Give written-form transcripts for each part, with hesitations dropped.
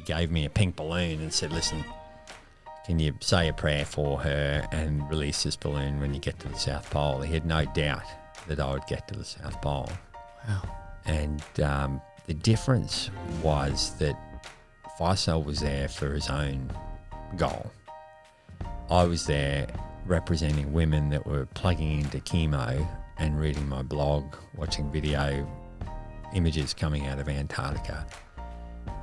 gave me a pink balloon and said, listen, can you say a prayer for her and release this balloon when you get to the South Pole? He had no doubt that I would get to the South Pole. Wow. And the difference was that Faisal was there for his own goal. I was there representing women that were plugging into chemo and reading my blog, watching video images coming out of Antarctica.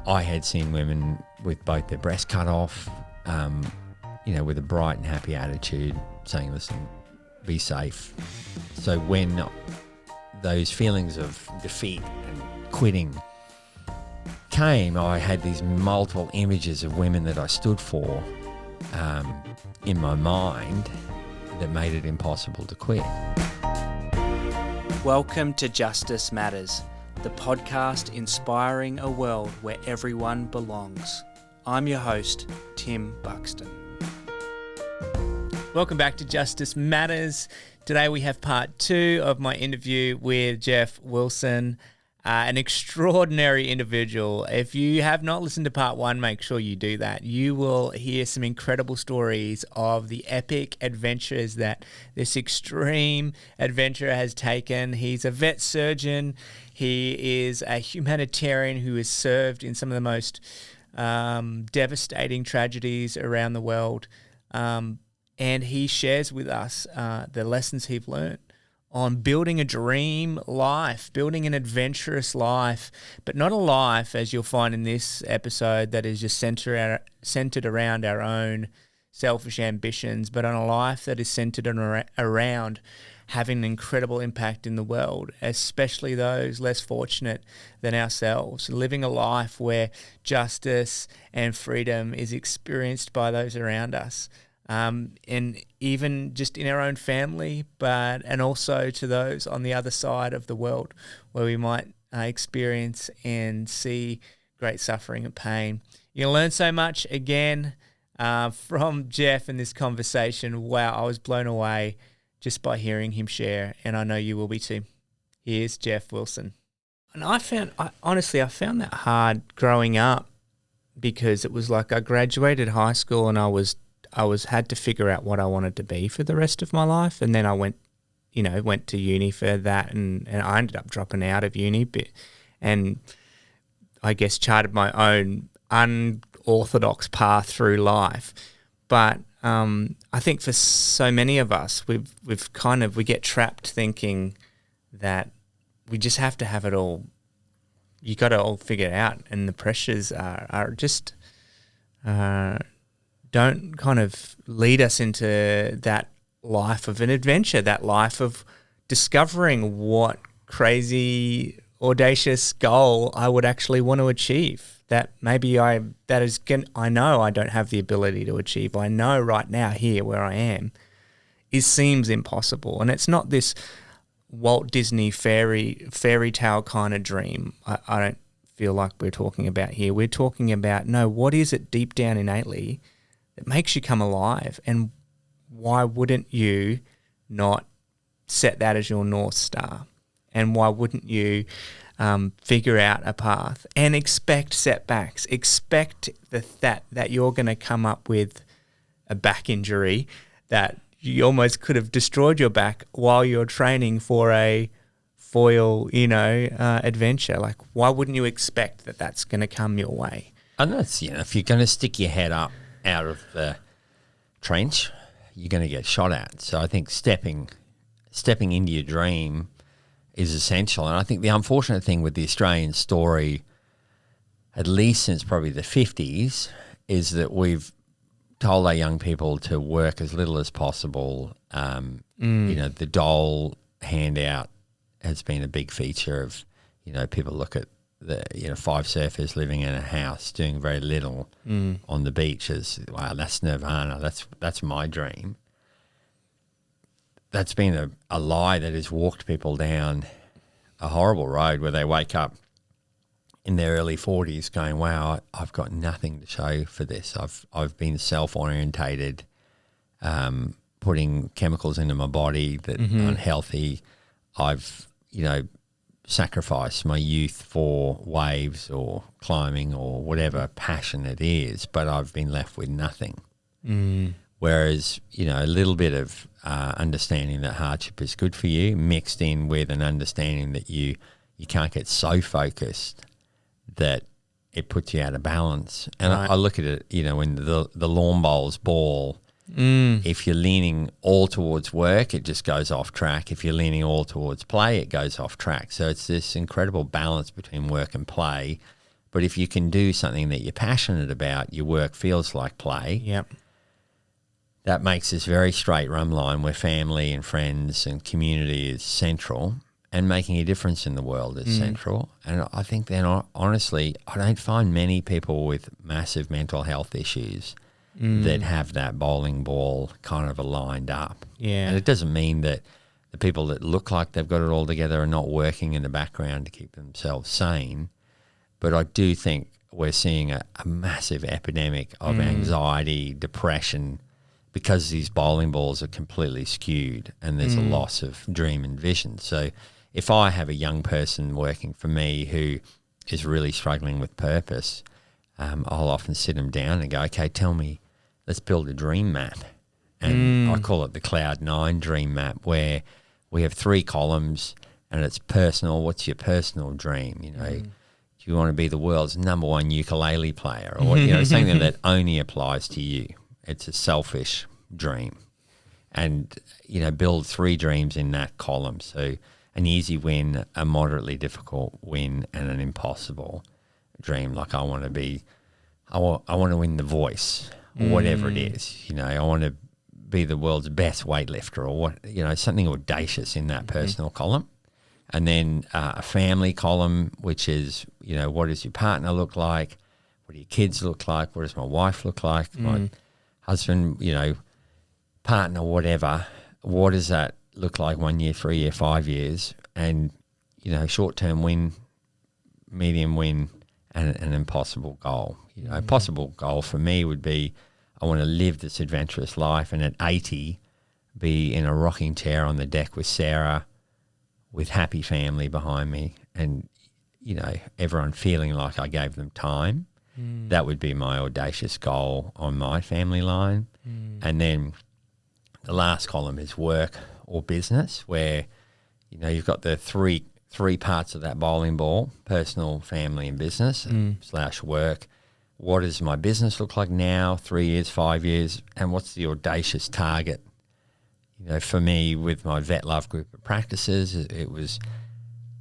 I had seen women with both their breasts cut off, with a bright and happy attitude, saying, listen, be safe. So when those feelings of defeat and quitting came, I had these multiple images of women that I stood for in my mind that made it impossible to quit. Welcome to Justice Matters, the podcast inspiring a world where everyone belongs. I'm your host, Tim Buxton. Welcome back to Justice Matters. Today we have part 2 of my interview with Geoff Wilson, an extraordinary individual. If you have not listened to part 1, make sure you do that. You will hear some incredible stories of the epic adventures that this extreme adventurer has taken. He's a vet surgeon. He is a humanitarian who has served in some of the most devastating tragedies around the world. And he shares with us the lessons he's learned on building a dream life, building an adventurous life, but not a life, as you'll find in this episode, that is just centered around our own selfish ambitions, but on a life that is centered around having an incredible impact in the world, especially those less fortunate than ourselves, living a life where justice and freedom is experienced by those around us. And even just in our own family, and also to those on the other side of the world where we might experience and see great suffering and pain. You can learn so much again from Geoff in this conversation. Wow, I was blown away just by hearing him share, and I know you will be too. Here's Geoff Wilson. And I found that hard growing up, because it was like I graduated high school and I had to figure out what I wanted to be for the rest of my life. And then I went to uni for that, and I ended up dropping out of uni and I guess charted my own unorthodox path through life. But I think for so many of us, we get trapped thinking that we just have to have it all. You got to all figure it out, and the pressures are just don't kind of lead us into that life of an adventure, that life of discovering what crazy, audacious goal I would actually want to achieve. That maybe I know I don't have the ability to achieve. I know right now here where I am, it seems impossible. And it's not this Walt Disney fairy tale kind of dream. I don't feel like we're talking about here. We're talking about, no, what is it deep down innately that makes you come alive? And why wouldn't you not set that as your North Star? And why wouldn't you figure out a path and expect setbacks, expect that you're going to come up with a back injury, that you almost could have destroyed your back while you're training for a foil, adventure. Like, why wouldn't you expect that that's going to come your way? And that's, if you're going to stick your head up out of the trench, you're going to get shot at. So I think stepping into your dream is essential. And I think the unfortunate thing with the Australian story, at least since probably the 50s, is that we've told our young people to work as little as possible. The dole handout has been a big feature of, people look at the 5 surfers living in a house doing very little on the beach as, wow, that's nirvana, that's my dream. That's been a lie that has walked people down a horrible road where they wake up in their early 40s going, wow, I've got nothing to show for this. I've been self-orientated, putting chemicals into my body that are unhealthy. I've, sacrifice my youth for waves or climbing or whatever passion it is, but I've been left with nothing. Whereas, a little bit of understanding that hardship is good for you, mixed in with an understanding that you can't get so focused that it puts you out of balance. And I look at it, when the lawn bowls ball, if you're leaning all towards work, it just goes off track. If you're leaning all towards play, it goes off track. So it's this incredible balance between work and play. But if you can do something that you're passionate about, your work feels like play. Yep. That makes this very straight run line where family and friends and community is central, and making a difference in the world is central. And I think then, honestly, I don't find many people with massive mental health issues that have that bowling ball kind of aligned up. Yeah. And it doesn't mean that the people that look like they've got it all together are not working in the background to keep themselves sane. But I do think we're seeing a massive epidemic of anxiety, depression, because these bowling balls are completely skewed and there's a loss of dream and vision. So if I have a young person working for me who is really struggling with purpose, I'll often sit them down and go, okay, tell me, let's build a dream map. And I call it the Cloud 9 dream map, where we have 3 columns and it's personal. What's your personal dream? Do you want to be the world's #1 ukulele player, or something that only applies to you? It's a selfish dream. And, build 3 dreams in that column. So an easy win, a moderately difficult win, and an impossible dream. Like I want to win The Voice, or whatever it is. I want to be the world's best weightlifter, or something audacious in that personal column. And then a family column, which is, what does your partner look like? What do your kids look like? What does my wife look like? My husband, partner, whatever. What does that look like 1 year, 3 year, 5 years? And, short-term win, medium win, and an impossible goal. A possible goal for me would be, I want to live this adventurous life, and at 80, be in a rocking chair on the deck with Sarah, with happy family behind me, and, everyone feeling like I gave them time. That would be my audacious goal on my family line. And then the last column is work or business, where, you've got the three parts of that bowling ball: personal, family, and business / work. What does my business look like now, 3 years, 5 years, and what's the audacious target? For me, with my Vet Love group of practices, it was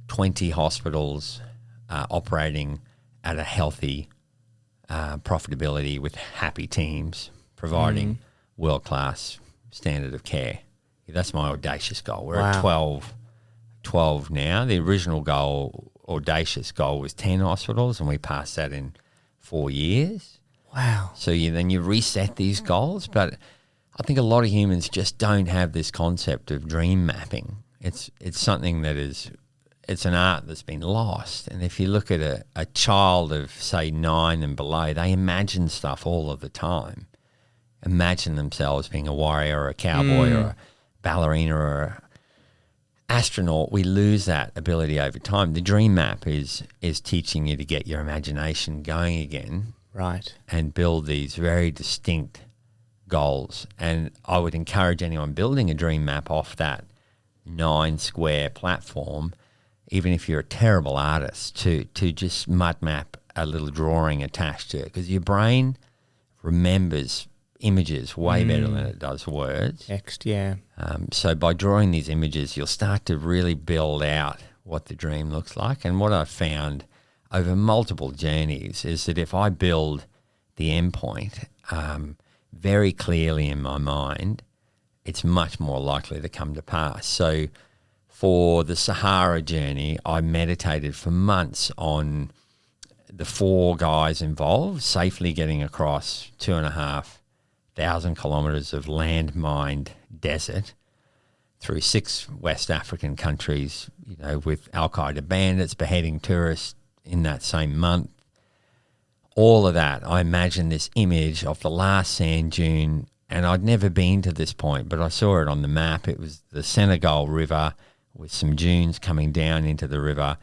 20 hospitals operating at a healthy profitability with happy teams, providing world-class standard of care. That's my audacious goal. We're at 12 now. The original goal, audacious goal, was 10 hospitals, and we passed that in 4 years. Wow. So then you reset these goals, but I think a lot of humans just don't have this concept of dream mapping. It's something that it's an art that's been lost. And if you look at a child of, say, 9 and below, they imagine stuff all of the time. Imagine themselves being a warrior or a cowboy or a ballerina or an astronaut. We lose that ability over time. The dream map is teaching you to get your imagination going again. Right. And build these very distinct goals. And I would encourage anyone building a dream map off that 9 square platform, even if you're a terrible artist, to just mud map a little drawing attached to it, because your brain remembers images way better than it does words. Text, yeah. So by drawing these images, you'll start to really build out what the dream looks like. And what I've found over multiple journeys is that if I build the endpoint very clearly in my mind, it's much more likely to come to pass. So for the Sahara journey, I meditated for months on the 4 guys involved, safely getting across 2,500 kilometres of landmined desert through 6 West African countries, with Al-Qaeda bandits beheading tourists in that same month. All of that, I imagined this image of the last sand dune, and I'd never been to this point, but I saw it on the map. It was the Senegal River with some dunes coming down into the river.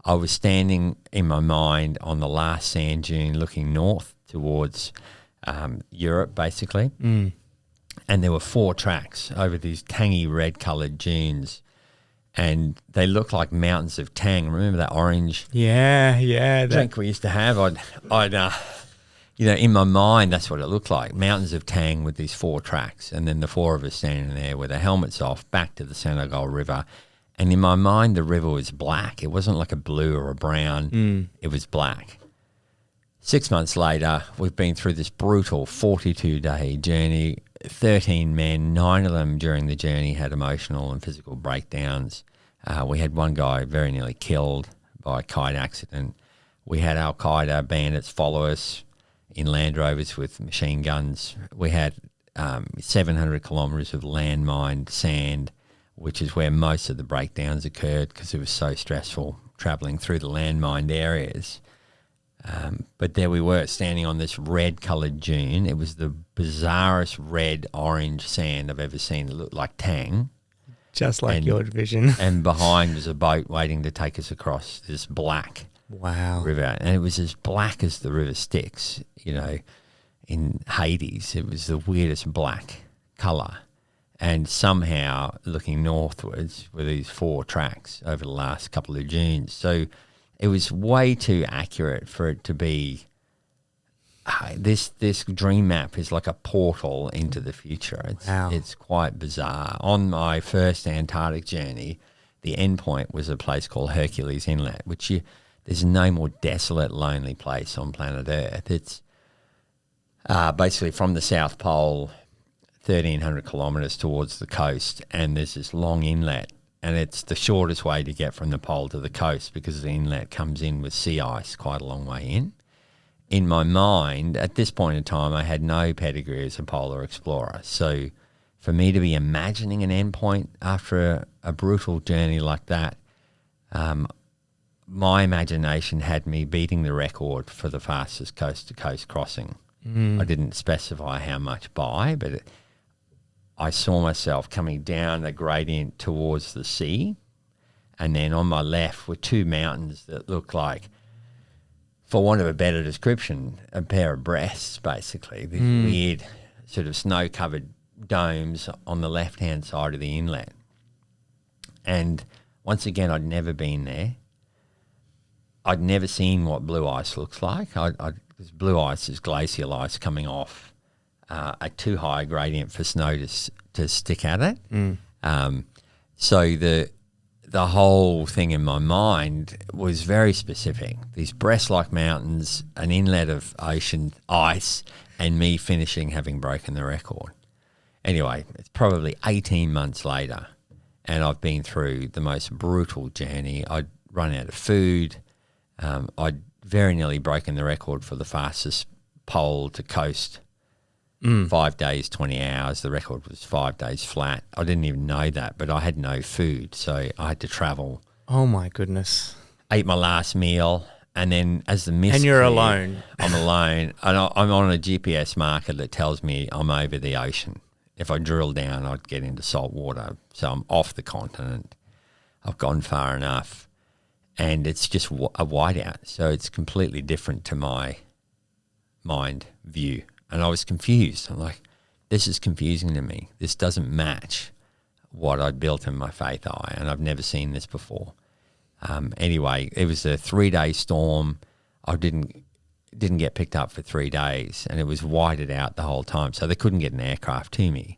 I was standing in my mind on the last sand dune looking north towards Europe, basically. Mm. And there were 4 tracks over these tangy red-coloured dunes, and they looked like mountains of tang. Remember that orange drink we used to have? I'd in my mind, that's what it looked like, mountains of tang with these 4 tracks, and then the 4 of us standing there with our helmets off back to the Senegal River. And in my mind, the river was black. It wasn't like a blue or a brown. It was black. 6 months later, we've been through this brutal 42-day journey, 13 men, 9 of them during the journey had emotional and physical breakdowns. We had one guy very nearly killed by a kite accident. We had Al-Qaeda bandits follow us in Land Rovers with machine guns. We had 700 kilometres of landmined sand, which is where most of the breakdowns occurred because it was so stressful travelling through the landmined areas. But there we were standing on this red-coloured dune. It was the bizarrest red-orange sand I've ever seen. It looked like tang. Just like your division. And behind was a boat waiting to take us across this black river. And it was as black as the river Styx, in Hades. It was the weirdest black colour. And somehow looking northwards were these 4 tracks over the last couple of dunes. So it was way too accurate for it to be this dream map is like a portal into the future. It's quite bizarre. On my first Antarctic journey, the end point was a place called Hercules Inlet, which there's no more desolate, lonely place on planet Earth. It's basically from the South Pole, 1,300 kilometres towards the coast, and there's this long inlet. And it's the shortest way to get from the pole to the coast because the inlet comes in with sea ice quite a long way in. In my mind, at this point in time, I had no pedigree as a polar explorer. So for me to be imagining an endpoint after a brutal journey like that, my imagination had me beating the record for the fastest coast-to-coast crossing. I didn't specify how much by, but I saw myself coming down a gradient towards the sea, and then on my left were 2 mountains that looked like, for want of a better description, a pair of breasts, basically. These weird sort of snow-covered domes on the left-hand side of the inlet. And once again, I'd never been there. I'd never seen what blue ice looks like. Because blue ice is glacial ice coming off a too high gradient for snow to stick at it. So the whole thing in my mind was very specific. These breast-like mountains, an inlet of ocean ice, and me finishing having broken the record. Anyway, it's probably 18 months later, and I've been through the most brutal journey. I'd run out of food. I'd very nearly broken the record for the fastest pole to coast. 5 days, 20 hours. The record was 5 days flat. I didn't even know that, but I had no food, so I had to travel. Oh, my goodness. Ate my last meal, and then as the mist And you're cleared, alone. I'm alone. And I'm on a GPS marker that tells me I'm over the ocean. If I drill down, I'd get into salt water. So I'm off the continent. I've gone far enough. And it's just a whiteout. So it's completely different to my mind view. And I was confused. I'm like, this is confusing to me. This doesn't match what I'd built in my faith eye, and I've never seen this before. Anyway, it was a 3-day storm. I didn't get picked up for 3 days, and it was whited out the whole time, so they couldn't get an aircraft to me.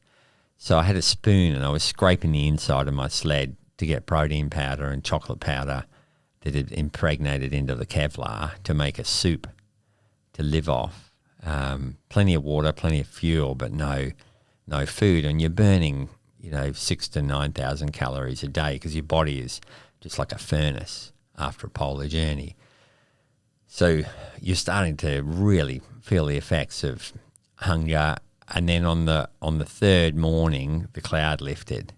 So I had a spoon, and I was scraping the inside of my sled to get protein powder and chocolate powder that had impregnated into the Kevlar to make a soup to live off. Plenty of water, plenty of fuel, but no food. And you're burning, 6,000 to 9,000 calories a day because your body is just like a furnace after a polar journey. So you're starting to really feel the effects of hunger. And then on the third morning, the cloud lifted,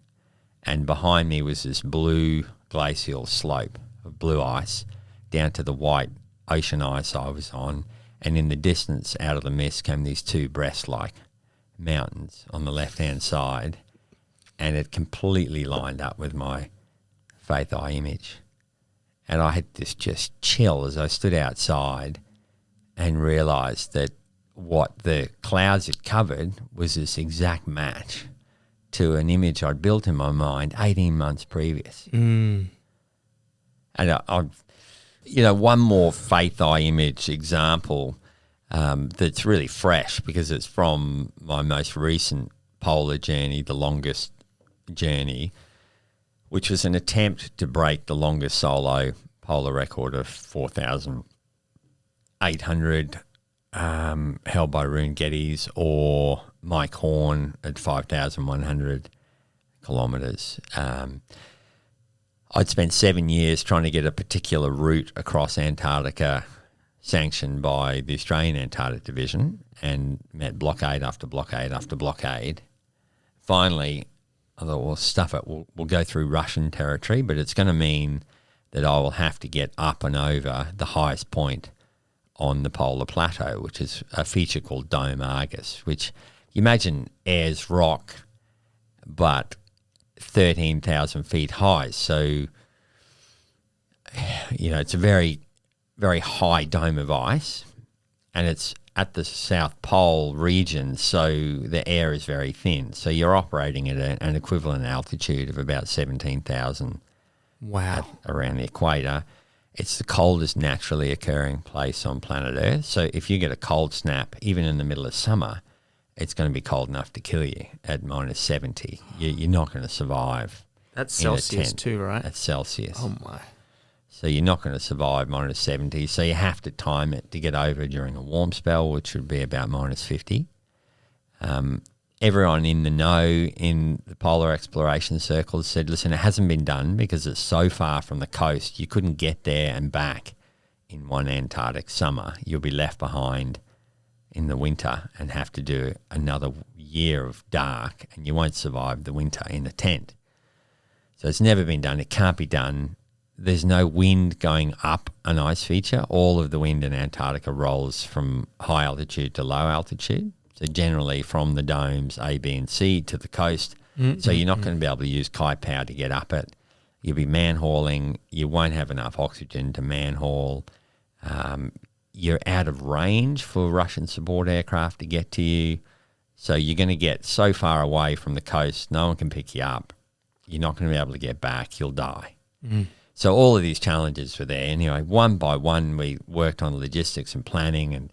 and behind me was this blue glacial slope of blue ice down to the white ocean ice I was on. And in the distance, out of the mist, came these 2 breast-like mountains on the left-hand side, and it completely lined up with my faith eye image. And I had this just chill as I stood outside and realised that what the clouds had covered was this exact match to an image I'd built in my mind 18 months previous. Mm. And one more faith eye image example that's really fresh because it's from my most recent polar journey, the longest journey, which was an attempt to break the longest solo polar record of 4,800 held by Rune Geddes, or Mike Horn at 5,100 kilometres. I'd spent 7 years trying to get a particular route across Antarctica sanctioned by the Australian Antarctic Division and met blockade after blockade after blockade. Finally, I thought, well, stuff it. We'll go through Russian territory, but it's going to mean that I will have to get up and over the highest point on the polar plateau, which is a feature called Dome Argus, which you imagine Ayers Rock, but 13,000 feet high. So, it's a very, very high dome of ice, and it's at the South Pole region, so the air is very thin. So you're operating at an equivalent altitude of about 17,000 around the equator. It's the coldest naturally occurring place on planet Earth. So if you get a cold snap, even in the middle of summer, it's going to be cold enough to kill you at minus 70. You're not going to survive. That's Celsius too, right? That's Celsius. Oh, my. So you're not going to survive minus 70. So you have to time it to get over during a warm spell, which would be about minus 50. Everyone in the know in the polar exploration circles said, listen, it hasn't been done because it's so far from the coast. You couldn't get there and back in one Antarctic summer. You'll be left behind in the winter and have to do another year of dark, and you won't survive the winter in a tent. So it's never been done. It can't be done. There's no wind going up an ice feature. All of the wind in Antarctica rolls from high altitude to low altitude. So generally from the domes A, B, and C to the coast. So you're not going to be able to use kite power to get up it. You'll be man-hauling. You won't have enough oxygen to man-haul. You're out of range for Russian support aircraft to get to you. So you're going to get so far away from the coast, no one can pick you up. You're not going to be able to get back. You'll die. So all of these challenges were there. Anyway, one by one, we worked on logistics and planning, and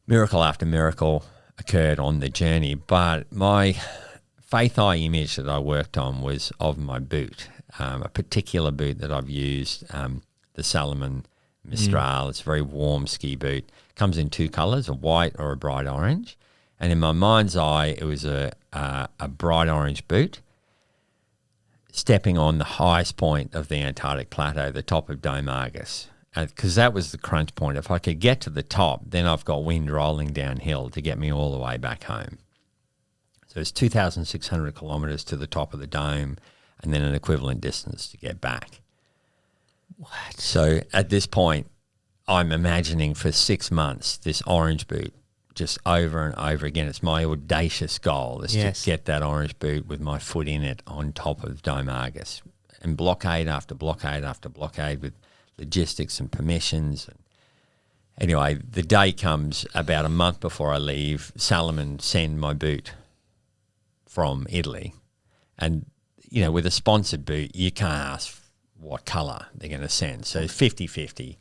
miracle after miracle occurred on the journey. But my faith eye image that I worked on was of my boot, a particular boot that I've used, the Salomon Mistral. It's a very warm ski boot. Comes in two colours, a white or a bright orange. And in my mind's eye, it was a bright orange boot, stepping on the highest point of the Antarctic plateau, the top of Dome Argus, because that was the crunch point. If I could get to the top, then I've got wind rolling downhill to get me all the way back home. So it's 2,600 kilometres to the top of the dome, and then an equivalent distance to get back. What? So at this point, I'm imagining for 6 months this orange boot just over and over again. It's my audacious goal is to get that orange boot with my foot in it on top of Dome Argus, and blockade after blockade after blockade with logistics and permissions. And anyway, the day comes about a month before I leave. Salomon send my boot from Italy. And, with a sponsored boot, you can't ask what colour they're going to send. So 50-50.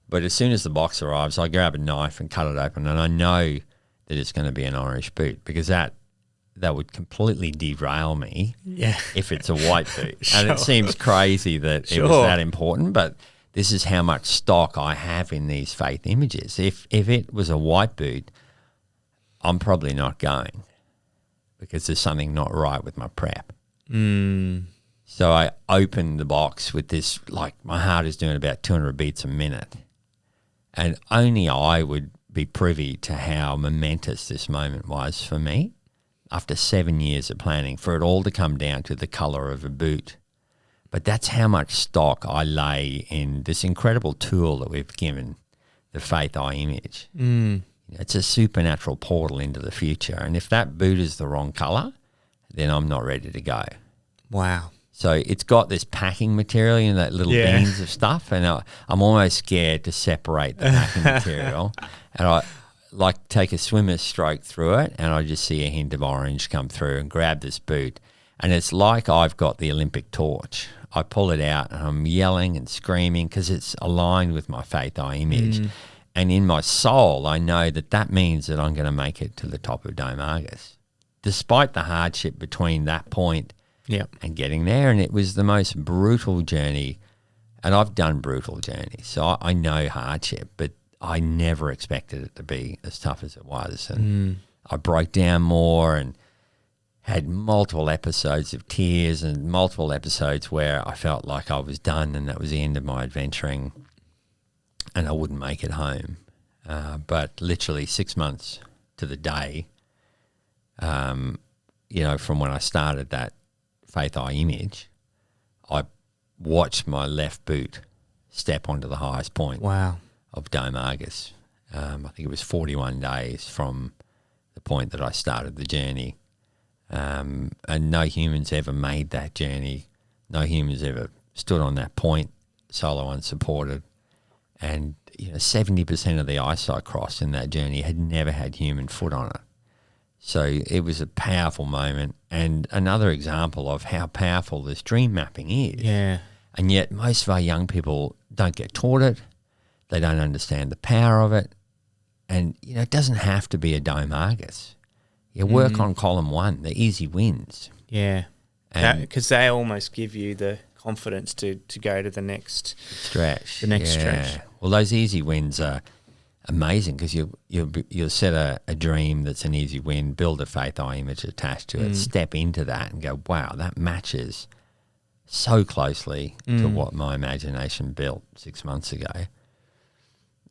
But as soon as the box arrives, I grab a knife and cut it open, and I know that it's going to be an orange boot, because that would completely derail me if it's a white boot. And it seems crazy that it was that important, but this is how much stock I have in these faith images. If it was a white boot, I'm probably not going, because there's something not right with my prep. So I opened the box with this, my heart is doing about 200 beats a minute. And only I would be privy to how momentous this moment was for me after 7 years of planning, for it all to come down to the colour of a boot. But that's how much stock I lay in this incredible tool that we've given, the faith eye image. It's a supernatural portal into the future. And if that boot is the wrong colour, then I'm not ready to go. Wow. So it's got this packing material, that little beans of stuff, and I'm almost scared to separate the packing material. And I take a swimmer's stroke through it, and I just see a hint of orange come through and grab this boot. And it's like I've got the Olympic torch. I pull it out and I'm yelling and screaming because it's aligned with my faith eye image. And in my soul, I know that means that I'm going to make it to the top of Dome Argus, despite the hardship between that point and getting there. And it was the most brutal journey. And I've done brutal journeys, so I know hardship, but I never expected it to be as tough as it was. And I broke down more and had multiple episodes of tears and multiple episodes where I felt like I was done and that was the end of my adventuring and I wouldn't make it home. But literally 6 months to the day, from when I started that faith eye image, I watched my left boot step onto the highest point of Dome Argus. I think it was 41 days from the point that I started the journey. And no humans ever made that journey. No humans ever stood on that point, solo unsupported. And 70% of the ice I crossed in that journey had never had human foot on it. So it was a powerful moment and another example of how powerful this dream mapping is. Yeah. And yet most of our young people don't get taught it. They don't understand the power of it. And, it doesn't have to be a Dome Argus. You work on column 1, the easy wins. Yeah, because they almost give you the confidence to go to the next stretch. Stretch. Well, those easy wins are amazing because you'll set a dream that's an easy win, build a faith eye image attached to it, step into that and go, wow, that matches so closely to what my imagination built 6 months ago.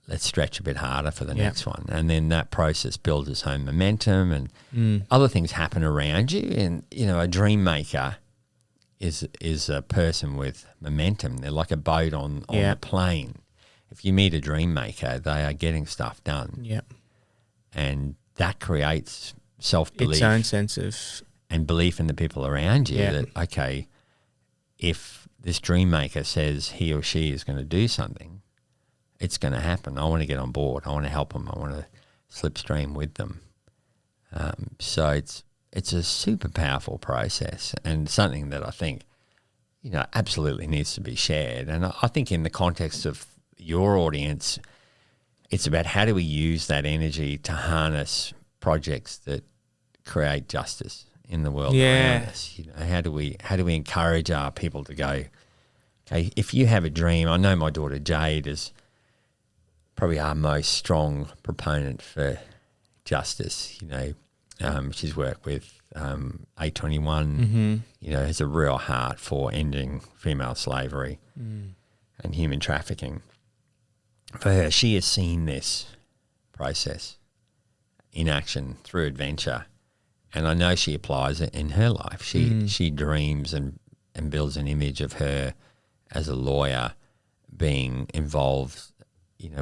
Let's stretch a bit harder for the next one. And then that process builds its own momentum and other things happen around you. And, a dream maker is a person with momentum. They're like a boat on the plane. If you meet a dream maker, they are getting stuff done. Yeah. And that creates self-belief. Its own sense of... And belief in the people around you that, okay, if this dream maker says he or she is going to do something, it's going to happen. I want to get on board. I want to help them. I want to slipstream with them. So it's a super powerful process and something that I think, absolutely needs to be shared. And I think in the context of your audience, it's about how do we use that energy to harness projects that create justice in the world around us. How do we encourage our people to go, okay, if you have a dream, I know my daughter Jade is probably our most strong proponent for justice. She's worked with A21, has a real heart for ending female slavery and human trafficking. For her, she has seen this process in action through adventure, and I know she applies it in her life. She dreams and builds an image of her as a lawyer being involved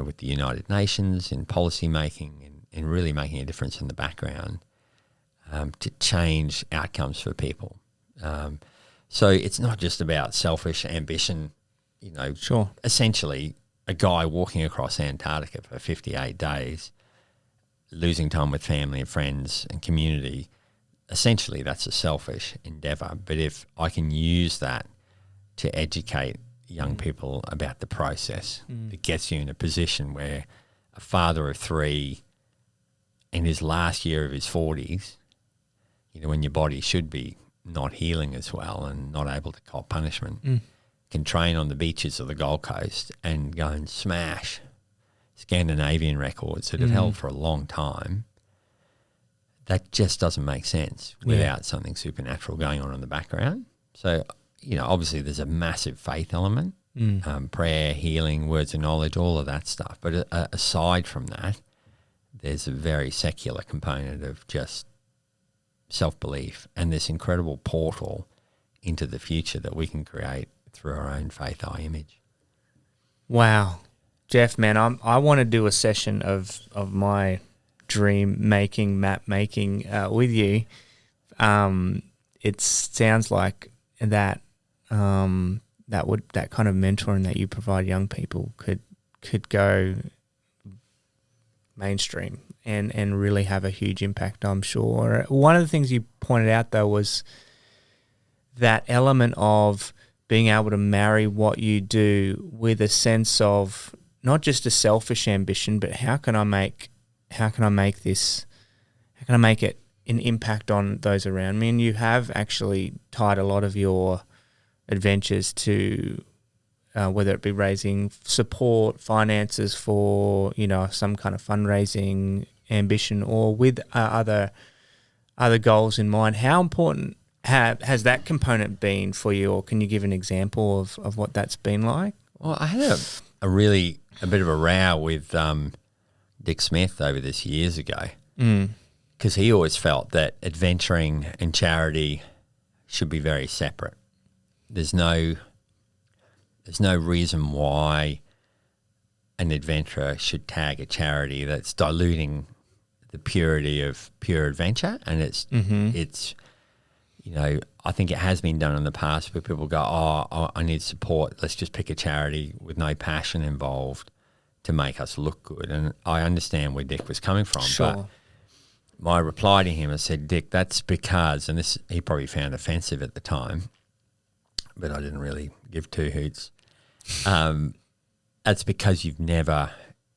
with the United Nations in policy making and really making a difference in the background to change outcomes for people. So it's not just about selfish ambition, Sure. Essentially a guy walking across Antarctica for 58 days, losing time with family and friends and community, essentially that's a selfish endeavour. But if I can use that to educate young people about the process that gets you in a position where a father of 3 in his last year of his 40s, when your body should be not healing as well and not able to cop punishment, can train on the beaches of the Gold Coast and go and smash Scandinavian records that have held for a long time. That just doesn't make sense without something supernatural going on in the background. So, obviously there's a massive faith element, prayer, healing, words of knowledge, all of that stuff. But aside from that, there's a very secular component of just self-belief and this incredible portal into the future that we can create through our own faith eye image. Wow. Geoff, man, I want to do a session of my dream making, map making with you. It sounds like that that kind of mentoring that you provide young people could go mainstream and really have a huge impact, I'm sure. One of the things you pointed out, though, was that element of being able to marry what you do with a sense of not just a selfish ambition, but how can I make it an impact on those around me? And you have actually tied a lot of your adventures to whether it be raising support, finances for, some kind of fundraising ambition, or with other goals in mind. How important has that component been for you, or can you give an example of what that's been like? Well, I had a bit of a row with Dick Smith over this years ago, because he always felt that adventuring and charity should be very separate. There's no reason why an adventurer should tag a charity that's diluting the purity of pure adventure. And it's I think it has been done in the past where people go, I need support. Let's just pick a charity with no passion involved to make us look good. And I understand where Dick was coming from. Sure. But my reply to him, I said, Dick, that's because, and this he probably found offensive at the time, but I didn't really give two hoots. That's because you've never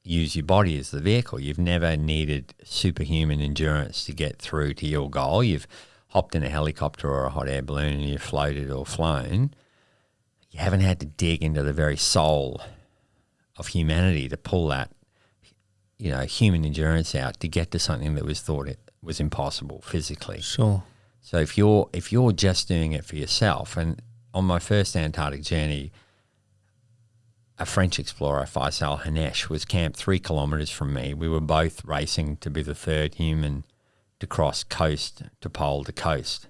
used your body as the vehicle. You've never needed superhuman endurance to get through to your goal. You've hopped in a helicopter or a hot air balloon and you've floated or flown. You haven't had to dig into the very soul of humanity to pull that, human endurance out to get to something that was thought it was impossible physically. Sure. So if you're just doing it for yourself, and on my first Antarctic journey, a French explorer, Faisal Hanesh, was camped 3 kilometres from me. We were both racing to be the third human to cross coast to pole to coast.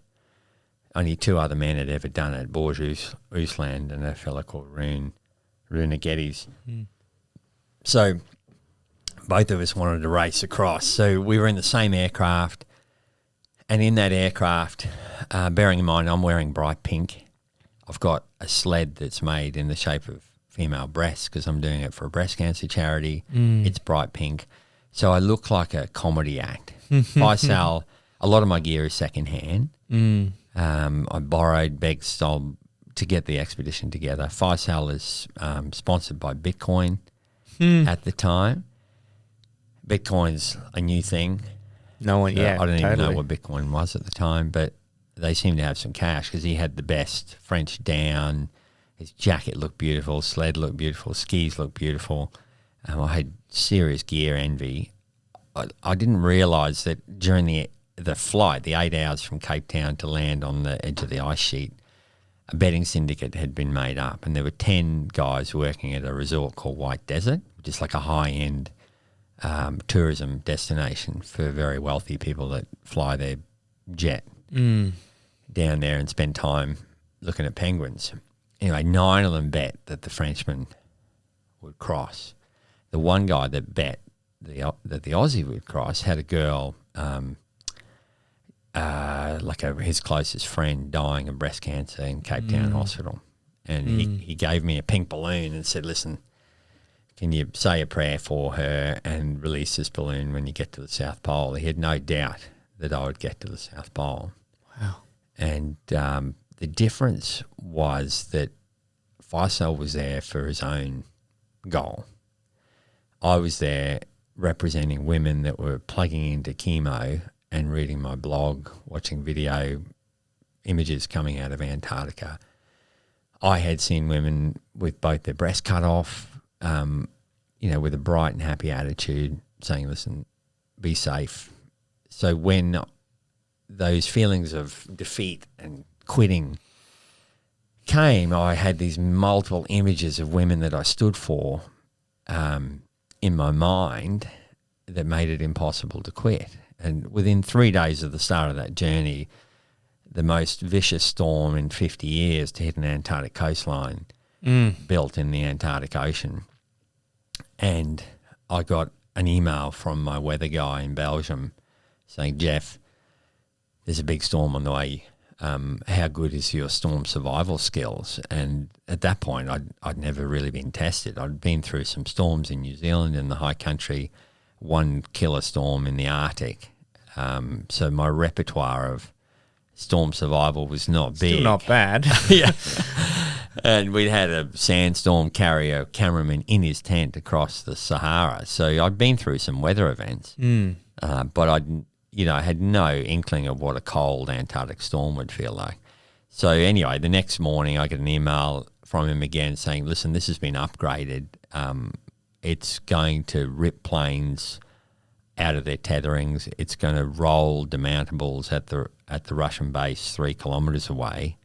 Only 2 other men had ever done it, Borges Usland and a fellow called Rune Geddes. So both of us wanted to race across. So we were in the same aircraft, and in that aircraft, bearing in mind I'm wearing bright pink, I've got a sled that's made in the shape of female breasts because I'm doing it for a breast cancer charity. It's bright pink. So I look like a comedy act. Faisal, a lot of my gear is secondhand. I borrowed, begged, stole to get the expedition together. Faisal is sponsored by Bitcoin at the time. Bitcoin's a new thing. I don't even know what Bitcoin was at the time, but they seem to have some cash because he had the best French down. His jacket looked beautiful, sled looked beautiful, skis looked beautiful. I had serious gear envy. I didn't realise that during the flight, the 8 hours from Cape Town to land on the edge of the ice sheet, a betting syndicate had been made up, and there were 10 guys working at a resort called White Desert, which is like a high-end tourism destination for very wealthy people that fly their jet down there and spend time looking at penguins. Anyway, 9 of them bet that the Frenchman would cross. The one guy that bet that the Aussie would cross had a girl, his closest friend, dying of breast cancer in Cape Town Hospital. And he gave me a pink balloon and said, listen, can you say a prayer for her and release this balloon when you get to the South Pole? He had no doubt that I would get to the South Pole. Wow. And the difference was that Faisal was there for his own goal. I was there representing women that were plugging into chemo and reading my blog, watching video images coming out of Antarctica. I had seen women with both their breasts cut off, with a bright and happy attitude, saying, listen, be safe. So when those feelings of defeat and quitting came, I had these multiple images of women that I stood for in my mind that made it impossible to quit. And within 3 days of the start of that journey, the most vicious storm in 50 years to hit an Antarctic coastline built in the Antarctic Ocean. And I got an email from my weather guy in Belgium saying, Geoff, there's a big storm on the way how good is your storm survival skills? And at that point, I'd never really been tested. I'd been through some storms in New Zealand in the high country, one killer storm in the Arctic. So my repertoire of storm survival was not big. Still not bad. Yeah. And we'd had a sandstorm carry a cameraman in his tent across the Sahara. So I'd been through some weather events, but I had no inkling of what a cold Antarctic storm would feel like. So anyway, the next morning I get an email from him again saying, listen, this has been upgraded. It's going to rip planes out of their tetherings. It's going to roll demountables at the Russian base 3 kilometres away.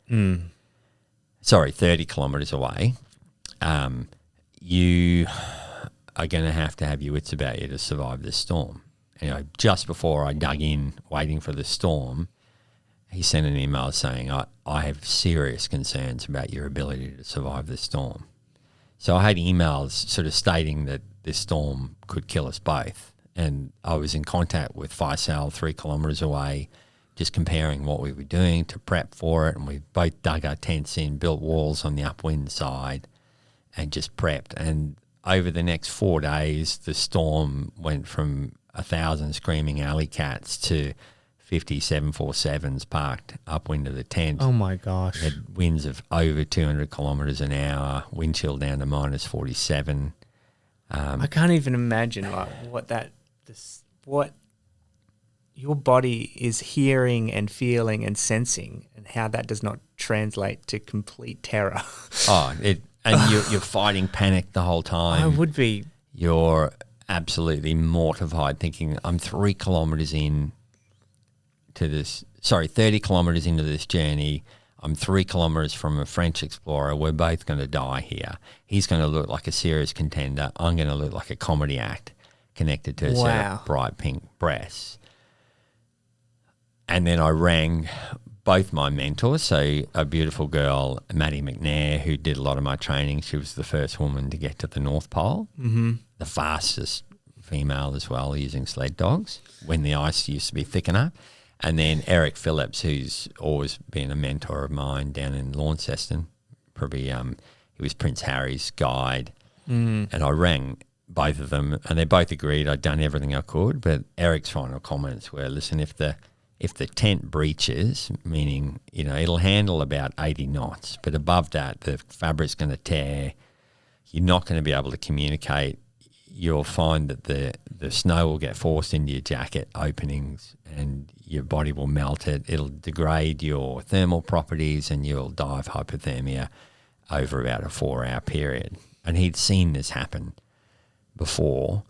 30 kilometres away. You are going to have your wits about you to survive this storm. Just before I dug in, waiting for the storm, he sent an email saying, I have serious concerns about your ability to survive this storm. So I had emails sort of stating that this storm could kill us both. And I was in contact with Faisal 3 kilometres away, just comparing what we were doing to prep for it. And we both dug our tents in, built walls on the upwind side and just prepped. And over the next 4 days, the storm went from 1,000 screaming alley cats to 50 747s parked upwind of the tent. Oh my gosh. We had winds of over 200 kilometres an hour, wind chill down to minus 47. I can't even imagine what your body is hearing and feeling and sensing, and how that does not translate to complete terror. You're fighting panic the whole time. I would be. You're absolutely mortified, thinking I'm 3 kilometres in to this. 30 kilometres into this journey. I'm 3 kilometres from a French explorer. We're both going to die here. He's going to look like a serious contender. I'm going to look like a comedy act connected to a set of bright pink breasts. And then I rang both my mentors, so a beautiful girl, Maddie McNair, who did a lot of my training. She was the first woman to get to the North Pole, the fastest female as well, using sled dogs when the ice used to be thick enough. And then Eric Phillips, who's always been a mentor of mine down in Launceston, probably he was Prince Harry's guide. And I rang both of them, and they both agreed I'd done everything I could. But Eric's final comments were, listen, if the tent breaches, meaning, it'll handle about 80 knots, but above that, the fabric's going to tear. You're not going to be able to communicate. You'll find that the snow will get forced into your jacket openings and your body will melt it. It'll degrade your thermal properties and you'll die of hypothermia over about a 4-hour period. And he'd seen this happen before,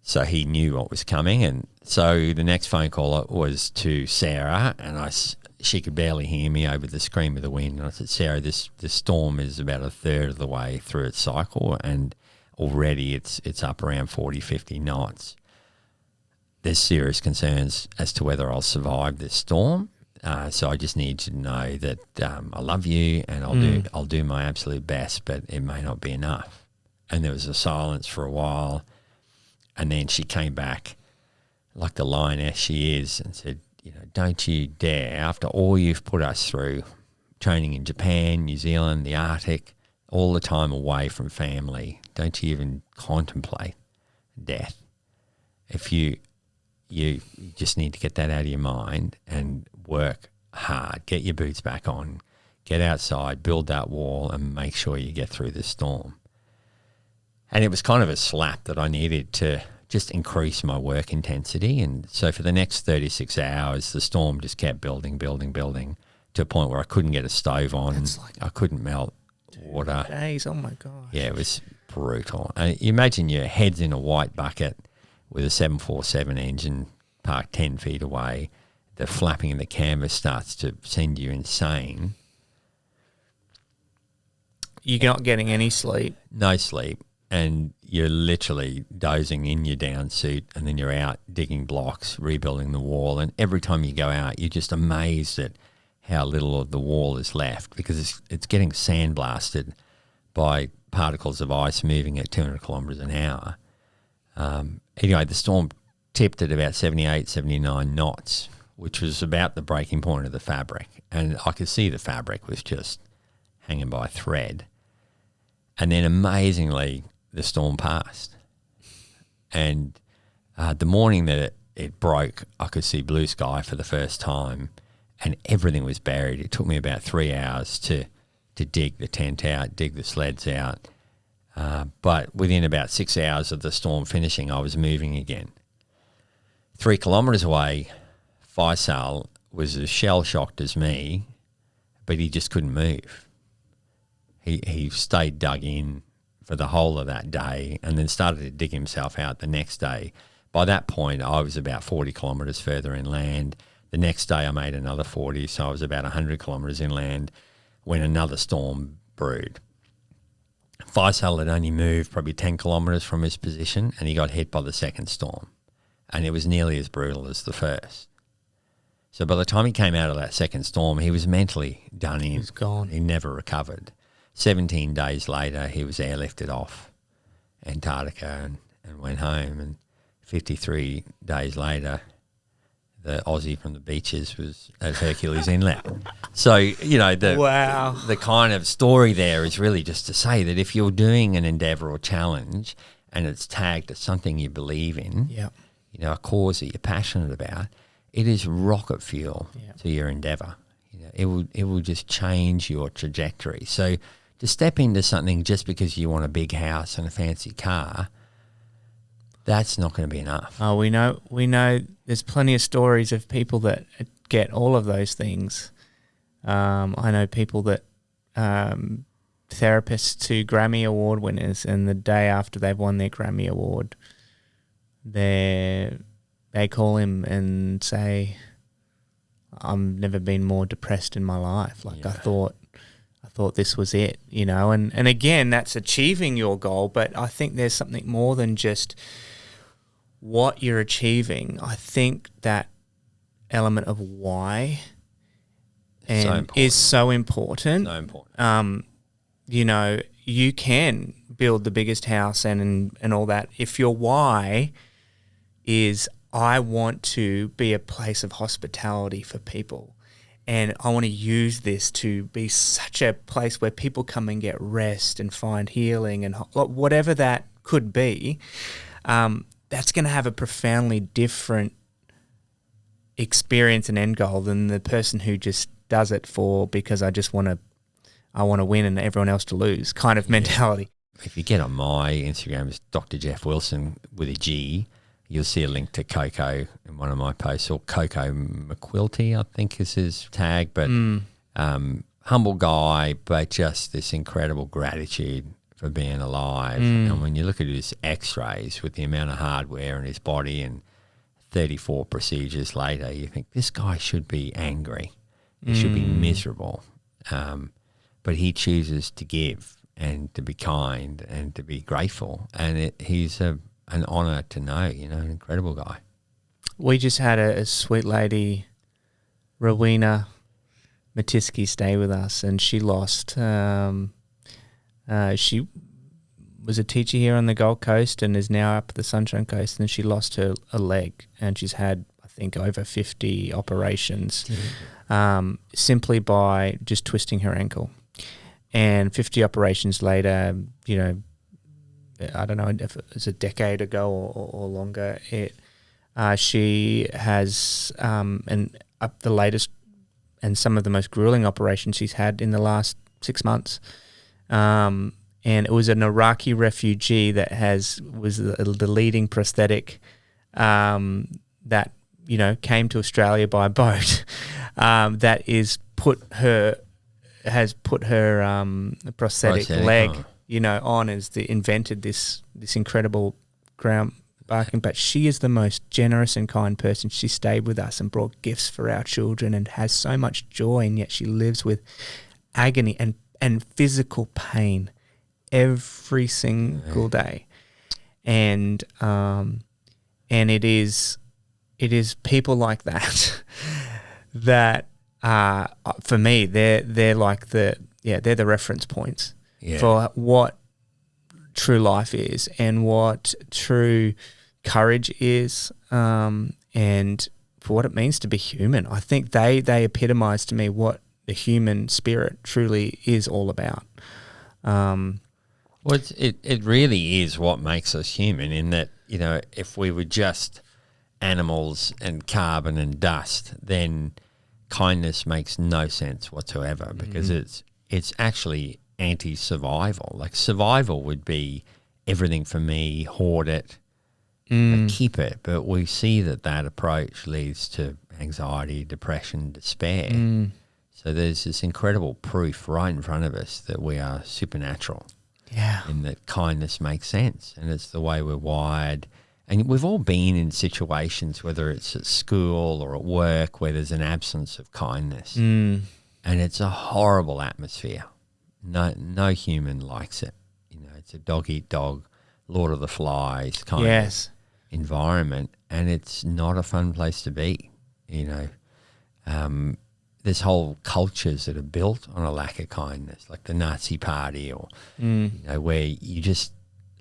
so he knew what was coming. And so the next phone call was to Sarah, and she could barely hear me over the scream of the wind. And I said, Sarah, this storm is about a third of the way through its cycle, and already it's up around 40, 50 knots. There's serious concerns as to whether I'll survive this storm. So I just need you to know that I love you, and I'll do my absolute best, but it may not be enough. And there was a silence for a while. And then she came back like the lioness she is and said, don't you dare, after all you've put us through, training in Japan, New Zealand, the Arctic, all the time away from family, don't you even contemplate death. If you just need to get that out of your mind and work hard, get your boots back on, get outside, build that wall, and make sure you get through this storm. And it was kind of a slap that I needed to just increase my work intensity. And so for the next 36 hours, the storm just kept building to a point where I couldn't get a stove on. I couldn't melt water. Days, oh my gosh. Yeah, it was brutal. And you imagine your head's in a white bucket with a 747 engine parked 10 feet away. The flapping in the canvas starts to send you insane. You're not getting any sleep. No sleep. And you're literally dozing in your down suit, and then you're out digging blocks, rebuilding the wall. And every time you go out, you're just amazed at how little of the wall is left, because it's getting sandblasted by particles of ice moving at 200 kilometres an hour. Anyway, the storm tipped at about 78, 79 knots which was about the breaking point of the fabric. And I could see the fabric was just hanging by a thread. And then amazingly, the storm passed. And the morning that it broke, I could see blue sky for the first time, and everything was buried. It took me about 3 hours to dig the tent out, dig the sleds out. But within about 6 hours of the storm finishing, I was moving again. 3 kilometres away, Faisal was as shell-shocked as me, but he just couldn't move. He stayed dug in for the whole of that day and then started to dig himself out the next day. By that point, I was about 40 kilometres further inland. The next day I made another 40, so I was about 100 kilometres inland when another storm brewed. Faisal had only moved probably 10 kilometres from his position, and he got hit by the second storm. And it was nearly as brutal as the first. So by the time he came out of that second storm, he was mentally done in. He was gone. He never recovered. 17 days later, he was airlifted off Antarctica and went home. And 53 days later, the Aussie from the beaches was at Hercules Inlet. So, you know, the kind of story there is really just to say that if you're doing an endeavour or challenge and it's tagged as something you believe in, you know, a cause that you're passionate about, it is rocket fuel to your endeavour. You know, it will just change your trajectory. So to step into something just because you want a big house and a fancy car, that's not going to be enough. Oh, we know. There's plenty of stories of people that get all of those things. I know people that therapists to Grammy Award winners, and the day after they've won their Grammy Award, they call him and say, "I've never been more depressed in my life. Like I thought this was it, you know." And again, that's achieving your goal, but I think there's something more than just what you're achieving. I think that element of why is so important. So important. You know, you can build the biggest house and all that. If your why is, I want to be a place of hospitality for people, and I want to use this to be such a place where people come and get rest and find healing and whatever that could be, that's going to have a profoundly different experience and end goal than the person who just does it because I want to win and everyone else to lose kind of mentality. If you get on my Instagram, it's Dr. Geoff Wilson with a G, you'll see a link to Coco in one of my posts, or Coco McQuilty, I think is his tag. But humble guy, but just this incredible gratitude for being alive. And when you look at his x-rays with the amount of hardware in his body and 34 procedures later, you think this guy should be angry. He should be miserable. But he chooses to give and to be kind and to be grateful. And he's an honour to know, you know, an incredible guy. We just had a sweet lady, Rowena Matiski, stay with us, and she lost. She was a teacher here on the Gold Coast and is now up the Sunshine Coast, and she lost a leg, and she's had, I think, over 50 operations simply by just twisting her ankle. And 50 operations later, you know, I don't know if it was a decade ago or longer, she has the latest and some of the most grueling operations she's had in the last 6 months. And it was an Iraqi refugee that was the leading prosthetic that, you know, came to Australia by boat that has put her prosthetic leg, you know, on, invented this incredible groundbreaking. But she is the most generous and kind person. She stayed with us and brought gifts for our children and has so much joy, and yet she lives with agony and physical pain every single day. And it is people like that that for me they're like they're the reference points for what true life is and what true courage is, and for what it means to be human. I think they epitomise to me what the human spirit truly is all about. Well, it really is what makes us human, in that, you know, if we were just animals and carbon and dust, then kindness makes no sense whatsoever, because it's actually anti-survival. Like, survival would be everything for me, hoard it, keep it. But we see that approach leads to anxiety, depression, despair. So there's this incredible proof right in front of us that we are supernatural. Yeah. And that kindness makes sense, and it's the way we're wired. And we've all been in situations, whether it's at school or at work, where there's an absence of kindness. And it's a horrible atmosphere. No human likes it. You know, it's a dog-eat-dog, Lord of the Flies kind of environment, and it's not a fun place to be, you know. There's whole cultures that are built on a lack of kindness, like the Nazi Party, or you know, where you just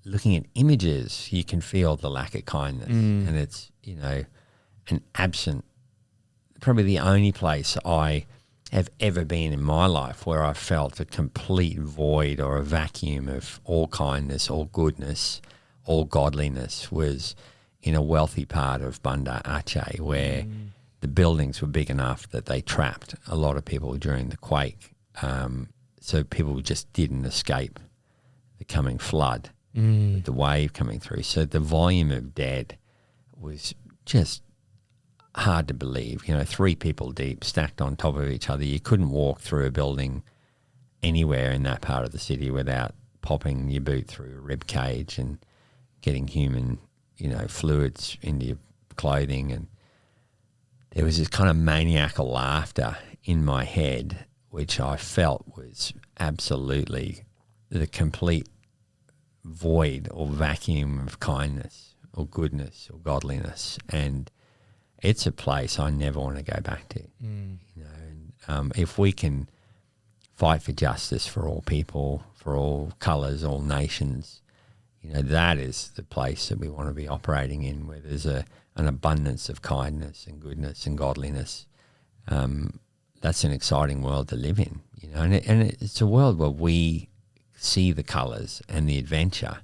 looking at images, you can feel the lack of kindness, and it's, you know, an absent. Probably the only place I have ever been in my life where I felt a complete void or a vacuum of all kindness, all goodness, all godliness was in a wealthy part of Banda Aceh, where the buildings were big enough that they trapped a lot of people during the quake. So people just didn't escape the coming flood, the wave coming through. So the volume of dead was just hard to believe. You know, 3 people deep, stacked on top of each other. You couldn't walk through a building anywhere in that part of the city without popping your boot through a rib cage and getting human, you know, fluids into your clothing. And there was this kind of maniacal laughter in my head, which I felt was absolutely the complete void or vacuum of kindness or goodness or godliness. And it's a place I never want to go back to. You know, and if we can fight for justice for all people, for all colours, all nations, you know, that is the place that we want to be operating in, where there's an abundance of kindness and goodness and godliness. That's an exciting world to live in, you know, and it's a world where we see the colours and the adventure,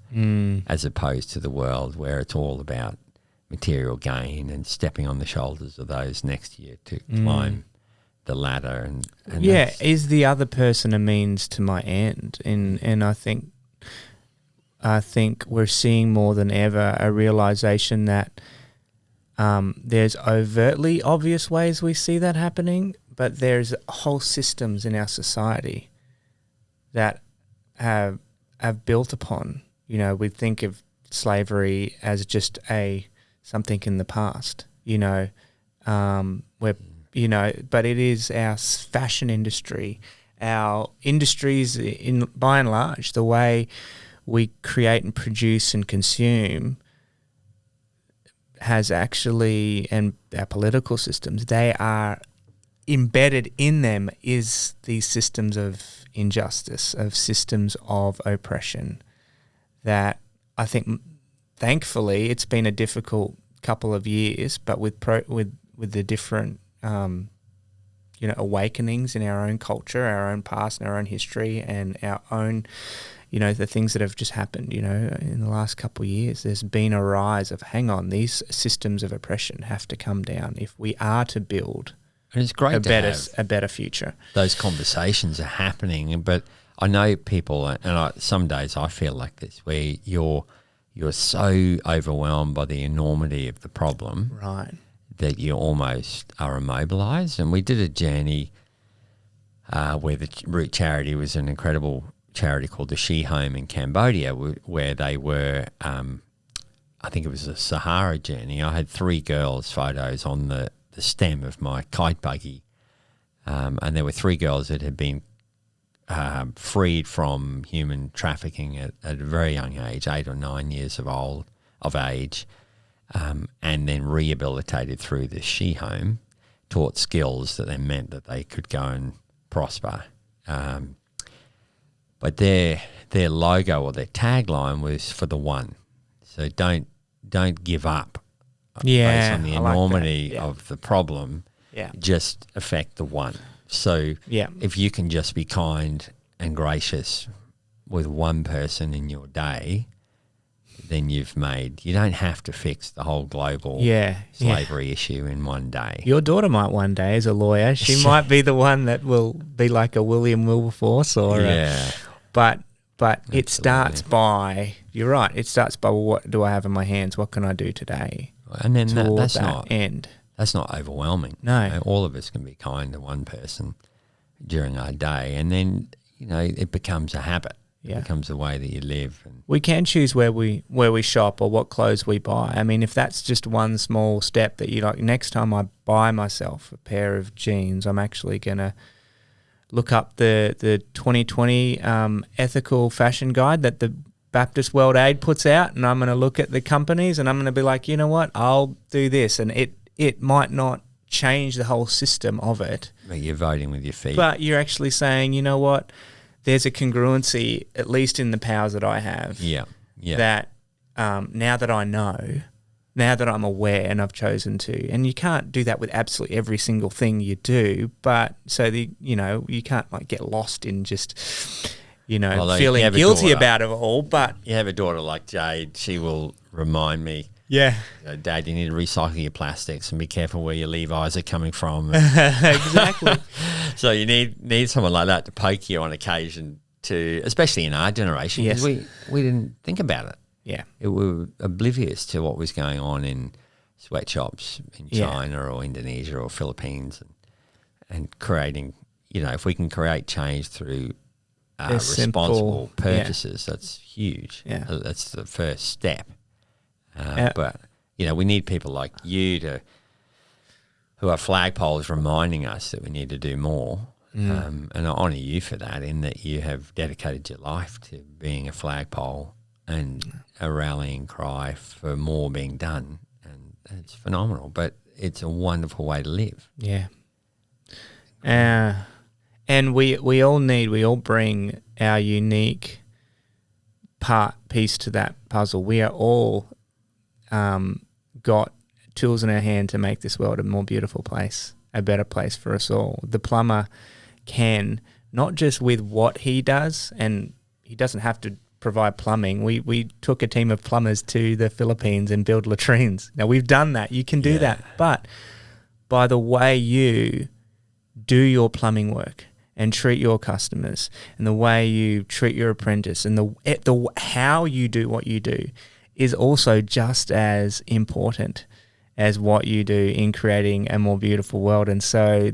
as opposed to the world where it's all about material gain and stepping on the shoulders of those next to you to climb the ladder. And is the other person a means to my end? And I think we're seeing more than ever a realisation that there's overtly obvious ways we see that happening, but there's whole systems in our society that have built upon, you know, we think of slavery as just something in the past, you know, where, you know, but it is our fashion industry, our industries by and large, the way we create and produce and consume has actually, and our political systems, they are embedded in them is these systems of injustice, of systems of oppression that I think thankfully it's been a difficult couple of years, but with the different you know, awakenings in our own culture, our own past and our own history, and our own, you know, the things that have just happened, you know, in the last couple of years, there's been a rise of, hang on, these systems of oppression have to come down if we are to build and it's great a better future. Those conversations are happening, but I know people, and some days I feel like this, where you're so overwhelmed by the enormity of the problem, right, that you almost are immobilized. And we did a journey where the Root Charity was an incredible charity called the She Home in Cambodia, where they were, I think it was a Sahara journey. I had 3 girls' photos on the stem of my kite buggy, and there were 3 girls that had been freed from human trafficking at a very young age, 8 or 9 years of age, and then rehabilitated through the She Home, taught skills that then meant that they could go and prosper. But their logo or their tagline was for the one. So don't give up Yeah, based on the I like that. enormity Yeah. of the problem, Yeah. just affect the one. So Yeah. if you can just be kind and gracious with one person in your day, then you don't have to fix the whole global slavery issue in one day. Your daughter might one day, as a lawyer, she might be the one that will be like a William Wilberforce or but it starts by, you're right, it starts by, well, what do I have in my hands? What can I do today? And then that's not end. That's not overwhelming. No. You know, all of us can be kind to one person during our day, and then it becomes a habit. It becomes the way that you live. And we can choose where we shop or what clothes we buy. I mean, if that's just one small step that you like, next time I buy myself a pair of jeans, I'm actually going to look up the 2020 ethical fashion guide that the Baptist World Aid puts out, and I'm going to look at the companies and I'm going to be like, you know what, I'll do this. And it might not change the whole system of it. But you're voting with your feet. But you're actually saying, you know what, there's a congruency, at least in the powers that I have. Yeah. That now that I know, now that I'm aware and I've chosen to, and you can't do that with absolutely every single thing you do, but so you can't like get lost in just, feeling guilty about it all. But you have a daughter like Jade, she will remind me, Dad, you need to recycle your plastics and be careful where your Levi's are coming from. Exactly. So you need someone like that to poke you on occasion, especially in our generation, because we didn't think about it. Yeah. We were oblivious to what was going on in sweatshops in China or Indonesia or Philippines, and creating, if we can create change through responsible purchases, that's huge. Yeah. That's the first step. But we need people like you who are flagpoles reminding us that we need to do more. And I honour you for that, in that you have dedicated your life to being a flagpole and a rallying cry for more being done. And it's phenomenal, but it's a wonderful way to live. Yeah. And we all bring our unique piece to that puzzle. We are all got tools in our hand to make this world a more beautiful place, a better place for us all. The plumber can, not just with what he does, and he doesn't have to provide plumbing. We took a team of plumbers to the Philippines and build latrines. Now, we've done that. You can do that. But by the way you do your plumbing work and treat your customers, and the way you treat your apprentice, and the how you do what you do, is also just as important as what you do in creating a more beautiful world. And so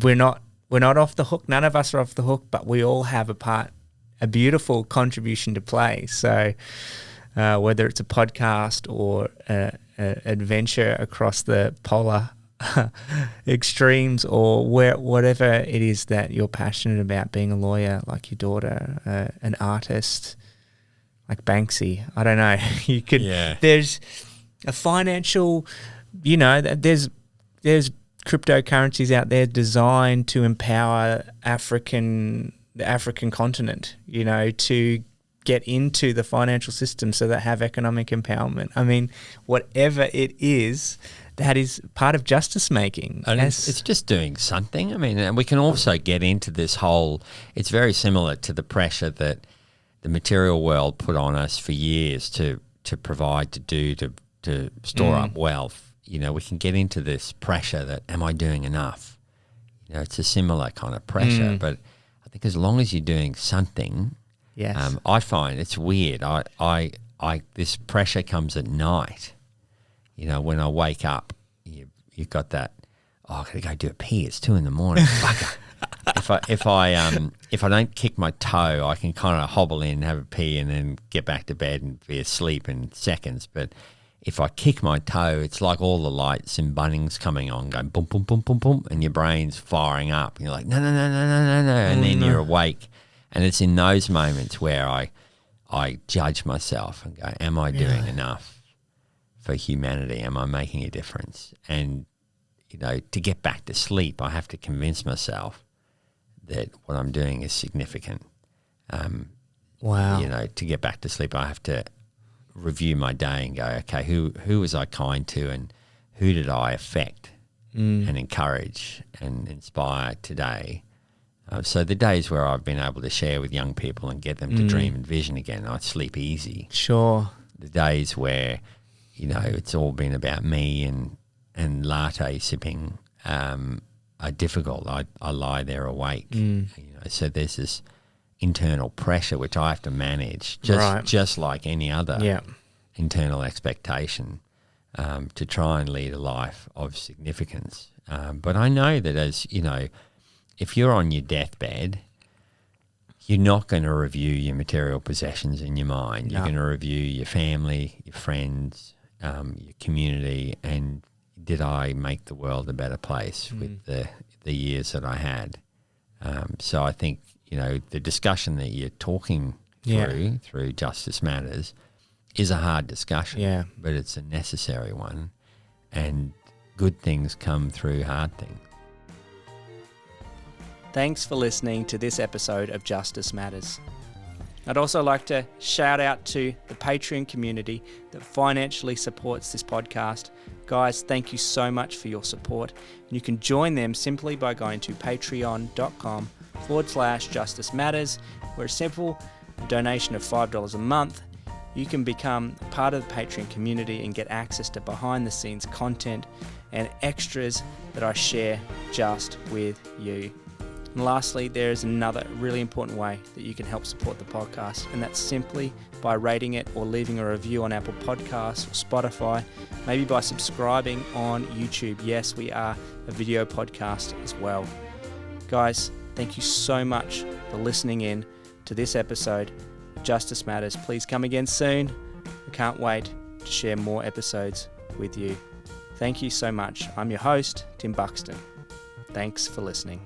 we're not off the hook. None of us are off the hook, but we all have a beautiful contribution to play. So whether it's a podcast or an adventure across the polar extremes, or whatever it is that you're passionate about, being a lawyer like your daughter, an artist like Banksy, I don't know. You could. Yeah. There's a financial, there's cryptocurrencies out there designed to empower the African continent, to get into the financial system so that have economic empowerment. I mean, whatever it is, that is part of justice making. And it's just doing something. I mean, and we can also get into this whole, it's very similar to the pressure that the material world put on us for years to provide, to store up wealth. We can get into this pressure that, am I doing enough? It's a similar kind of pressure, but I think as long as you're doing something, I find it's weird. I this pressure comes at night. When I wake up, you've got that, I gotta go do a pee. It's 2 a.m. Fucker. If I don't kick my toe, I can kind of hobble in, have a pee, and then get back to bed and be asleep in seconds. But if I kick my toe, it's like all the lights in Bunnings coming on, going boom, boom, boom, boom, boom, and your brain's firing up. And you're like, no, and then you're awake. And it's in those moments where I judge myself and go, am I doing enough for humanity? Am I making a difference? And, to get back to sleep, I have to convince myself that what I'm doing is significant. To get back to sleep, I have to review my day and go, okay, who was I kind to, and who did I affect and encourage and inspire today? So the days where I've been able to share with young people and get them to dream and vision again, I sleep easy. Sure. The days where, it's all been about me and latte sipping are difficult. I lie there awake. So there's this internal pressure which I have to manage, just like any other internal expectation, to try and lead a life of significance. But I know that if you're on your deathbed, you're not going to review your material possessions in your mind. You're going to review your family, your friends, your community, and did I make the world a better place with the years that I had? So I think, the discussion that you're talking through Justice Matters is a hard discussion, but it's a necessary one, and good things come through hard things. Thanks for listening to this episode of Justice Matters. I'd also like to shout out to the Patreon community that financially supports this podcast. Guys, thank you so much for your support. And you can join them simply by going to patreon.com/Justice Matters, where a simple donation of $5 a month, you can become part of the Patreon community and get access to behind the scenes content and extras that I share just with you. And lastly, there is another really important way that you can help support the podcast, and that's simply by rating it or leaving a review on Apple Podcasts or Spotify, maybe by subscribing on YouTube. Yes, we are a video podcast as well. Guys, thank you so much for listening in to this episode of Justice Matters. Please come again soon. I can't wait to share more episodes with you. Thank you so much. I'm your host, Tim Buxton. Thanks for listening.